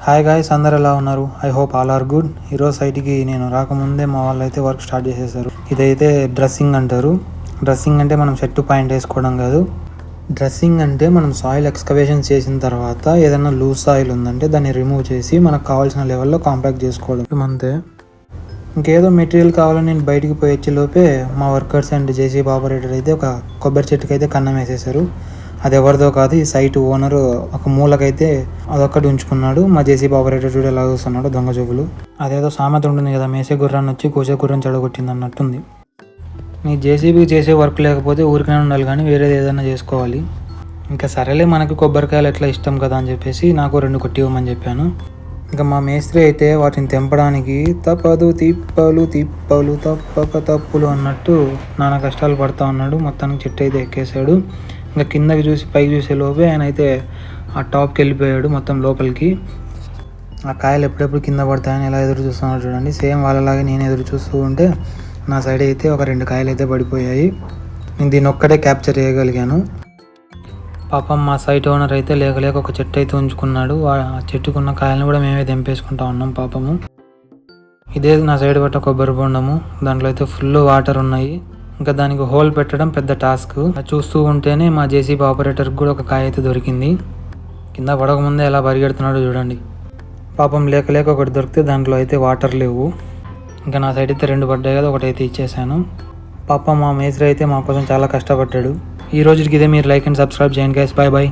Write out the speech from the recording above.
Hi guys, అందరు ఎలా ఉన్నారు? I hope all are good. ఈరోజు సైట్కి నేను రాకముందే మా వాళ్ళు అయితే వర్క్ స్టార్ట్ చేసేసారు. ఇదైతే డ్రెస్సింగ్ అంటారు. డ్రెస్సింగ్ అంటే మనం షర్టు పాయింట్ వేసుకోవడం కాదు. డ్రెస్సింగ్ అంటే మనం సాయిల్ ఎక్స్కవేషన్ చేసిన తర్వాత ఏదైనా లూజ్ సాయిల్ ఉందంటే దాన్ని రిమూవ్ చేసి మనకు కావాల్సిన లెవెల్లో కాంపాక్ట్ చేసుకోవడం అంతే. ఇంకేదో మెటీరియల్ కావాలని నేను బయటికి పోయి వచ్చే లోపే మా వర్కర్స్ అండ్ జేసీబీ ఆపరేటర్ అయితే ఒక కొబ్బరి చెట్టుకి అయితే కన్నం వేసేసారు. అది ఎవరిదో కాదు, ఈ సైట్ ఓనరు ఒక మూలకైతే అదొక్కటి ఉంచుకున్నాడు. మా జేసీబీ ఆపరేటర్ చూడు ఎలా చూస్తున్నాడు దొంగ చూపులు. అదేదో సామెత ఉంటుంది కదా, మేసే గుర్రాన్ని వచ్చి కోసే గుర్రం చెడగొట్టింది అన్నట్టుంది. నీ జేసీబీ చేసే వర్క్ లేకపోతే ఊరికనే ఉండాలి కానీ వేరేది ఏదైనా చేసుకోవాలి. ఇంకా సరేలే, మనకి కొబ్బరికాయలు ఎట్లా ఇష్టం కదా అని చెప్పేసి నాకు 2 కొట్టి ఇవ్వమని చెప్పాను. ఇంకా మా మేస్త్రి అయితే వాటిని తెంపడానికి తప్పదు తిప్పలు తిప్పలు తప్పక తప్పులు అన్నట్టు నానా కష్టాలు పడతా ఉన్నాడు. మొత్తానికి చెట్టు అయితే ఎక్కేసాడు. ఇంకా కిందకి చూసి పైకి చూసే లోపే ఆయన అయితే ఆ టాప్కి వెళ్ళిపోయాడు మొత్తం లోపలికి. ఆ కాయలు ఎప్పుడెప్పుడు కింద పడతాయని ఎలా ఎదురు చూస్తున్నాడు చూడండి. సేమ్ వాళ్ళలాగే నేను ఎదురు చూస్తూ ఉంటే నా సైడ్ అయితే ఒక 2 కాయలు అయితే పడిపోయాయి. నేను దీన్ని ఒక్కటే క్యాప్చర్ చేయగలిగాను. పాపం మా సైట్ ఓనర్ అయితే లేక ఒక చెట్టు అయితే ఉంచుకున్నాడు. ఆ చెట్టుకున్న కాయలను కూడా మేమే తెంపేసుకుంటా ఉన్నాం పాపము. ఇదే నా సైడ్ పట్ట కొబ్బరి బొండము. దాంట్లో అయితే ఫుల్ వాటర్ ఉన్నాయి. ఇంకా దానికి హోల్ పెట్టడం పెద్ద టాస్క్. చూస్తూ ఉంటేనే మా జేసీబీ ఆపరేటర్కి కూడా ఒక కాయ అయితే దొరికింది. కింద పడకముందే ఎలా పరిగెడుతున్నాడో చూడండి. పాపం లేక ఒకటి దొరికితే దాంట్లో అయితే వాటర్ లేవు. ఇంకా నా సైడ్ అయితే 2 పడ్డాయి కదా, ఒకటైతే ఇచ్చేసాను. పాపం మా మేస్త్రి అయితే మా కోసం చాలా కష్టపడ్డాడు. ఈ రోజుకి ఇదే. మీరు లైక్ అండ్ సబ్స్క్రైబ్ చేయండి గైస్. Bye bye.